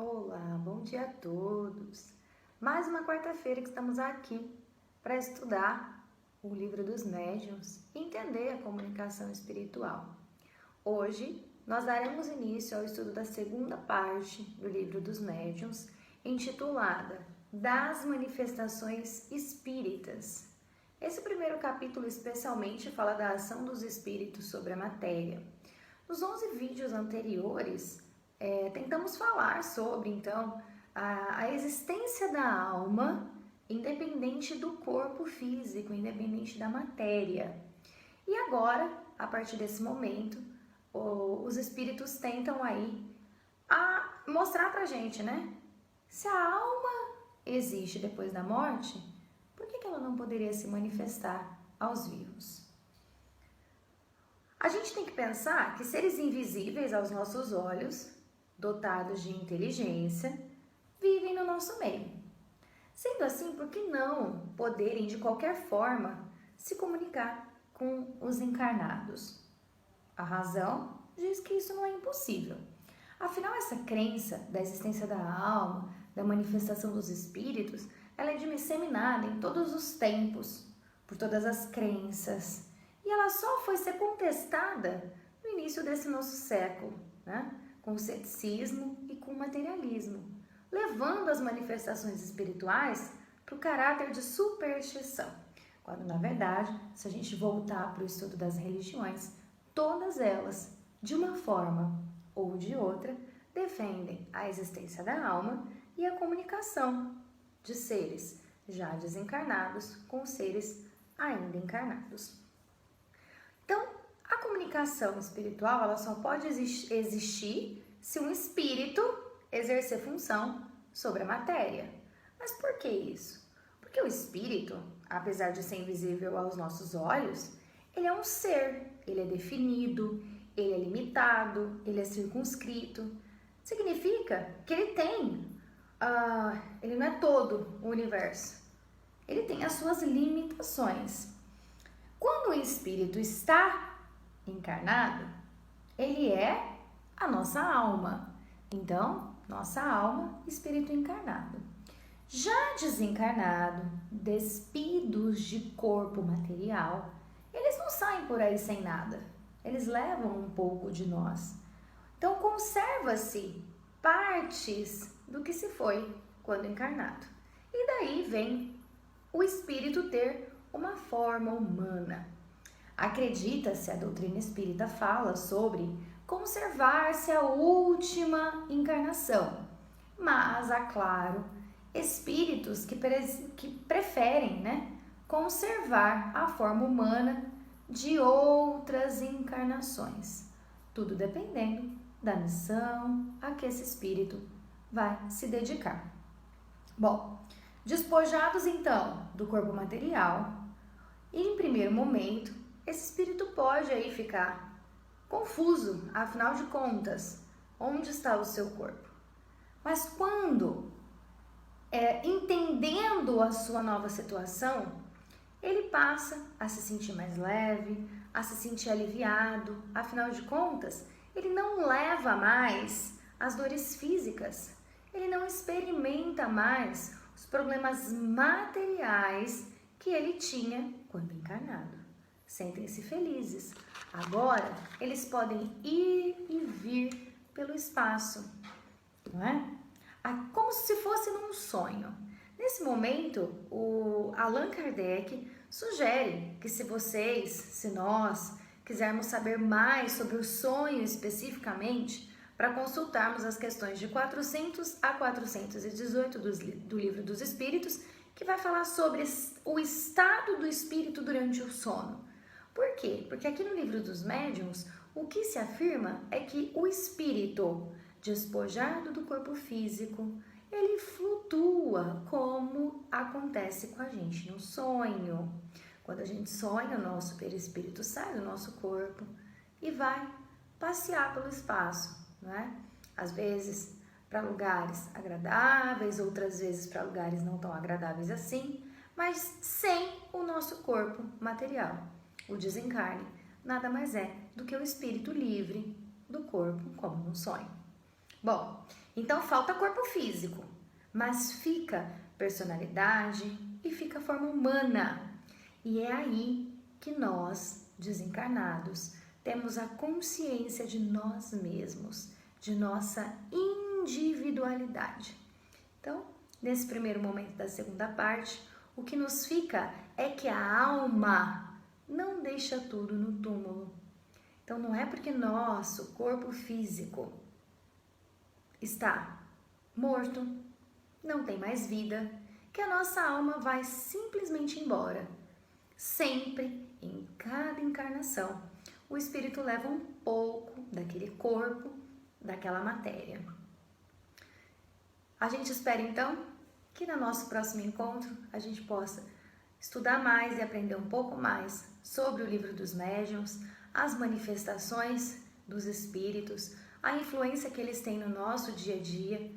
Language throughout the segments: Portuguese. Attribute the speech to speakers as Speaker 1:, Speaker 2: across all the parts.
Speaker 1: Olá, bom dia a todos. Mais uma quarta-feira que estamos aqui para estudar o Livro dos Médiuns e entender a comunicação espiritual. Hoje nós daremos início ao estudo da segunda parte do Livro dos Médiuns, intitulada Das Manifestações Espíritas. Esse primeiro capítulo especialmente fala da ação dos espíritos sobre a matéria. Nos 11 vídeos anteriores, tentamos falar sobre, então, a existência da alma independente do corpo físico, independente da matéria. E agora, a partir desse momento, os espíritos tentam aí mostrar pra gente, né? Se a alma existe depois da morte, por que ela não poderia se manifestar aos vivos? A gente tem que pensar que seres invisíveis aos nossos olhos, dotados de inteligência, vivem no nosso meio. Sendo assim, por que não poderem de qualquer forma se comunicar com os encarnados? A razão diz que isso não é impossível. Afinal, essa crença da existência da alma, da manifestação dos espíritos, ela é disseminada em todos os tempos, por todas as crenças. E ela só foi ser contestada no início desse nosso século, né? Com o ceticismo e com o materialismo, levando as manifestações espirituais para o caráter de superstição, quando na verdade, se a gente voltar para o estudo das religiões, todas elas, de uma forma ou de outra, defendem a existência da alma e a comunicação de seres já desencarnados com seres ainda encarnados. Então, a comunicação espiritual ela só pode existir se um espírito exercer função sobre a matéria. Mas por que isso? Porque o espírito, apesar de ser invisível aos nossos olhos, ele é um ser, ele é definido, ele é limitado, ele é circunscrito. Significa que ele ele não é todo o universo. Ele tem as suas limitações. Quando o espírito está encarnado, ele é a nossa alma. Então, nossa alma, espírito encarnado. Já desencarnado, despidos de corpo material, eles não saem por aí sem nada. Eles levam um pouco de nós. Então, conserva-se partes do que se foi quando encarnado. E daí vem o espírito ter uma forma humana. Acredita-se, a doutrina espírita fala sobre conservar-se a última encarnação, mas há, claro, espíritos que preferem, né, conservar a forma humana de outras encarnações, tudo dependendo da missão a que esse espírito vai se dedicar. Bom, despojados então do corpo material, e em primeiro momento, esse espírito pode aí ficar confuso, afinal de contas, onde está o seu corpo? Mas quando, entendendo a sua nova situação, ele passa a se sentir mais leve, a se sentir aliviado, afinal de contas, ele não leva mais as dores físicas, ele não experimenta mais os problemas materiais que ele tinha quando encarnado. Sentem-se felizes. Agora, eles podem ir e vir pelo espaço, não é? Como se fosse num sonho. Nesse momento, o Allan Kardec sugere que se nós quisermos saber mais sobre o sonho especificamente, para consultarmos as questões de 400 a 418 do Livro dos Espíritos, que vai falar sobre o estado do espírito durante o sono. Por quê? Porque aqui no Livro dos Médiuns, o que se afirma é que o espírito, despojado do corpo físico, ele flutua como acontece com a gente no sonho. Quando a gente sonha, o nosso perispírito sai do nosso corpo e vai passear pelo espaço, não é? Às vezes para lugares agradáveis, outras vezes para lugares não tão agradáveis assim, mas sem o nosso corpo material. O desencarne nada mais é do que o espírito livre do corpo, como no sonho. Bom, então falta corpo físico, mas fica personalidade e fica forma humana. E é aí que nós, desencarnados, temos a consciência de nós mesmos, de nossa individualidade. Então, nesse primeiro momento da segunda parte, o que nos fica é que a alma não deixa tudo no túmulo. Então, não é porque nosso corpo físico está morto, não tem mais vida, que a nossa alma vai simplesmente embora. Sempre, em cada encarnação, o espírito leva um pouco daquele corpo, daquela matéria. A gente espera então que no nosso próximo encontro a gente possa estudar mais e aprender um pouco mais sobre o livro dos médiuns, as manifestações dos espíritos, a influência que eles têm no nosso dia a dia,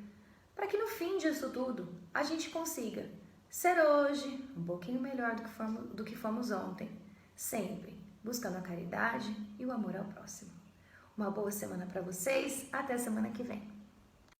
Speaker 1: para que no fim disso tudo a gente consiga ser hoje um pouquinho melhor do que fomos ontem, sempre buscando a caridade e o amor ao próximo. Uma boa semana para vocês, até semana que vem.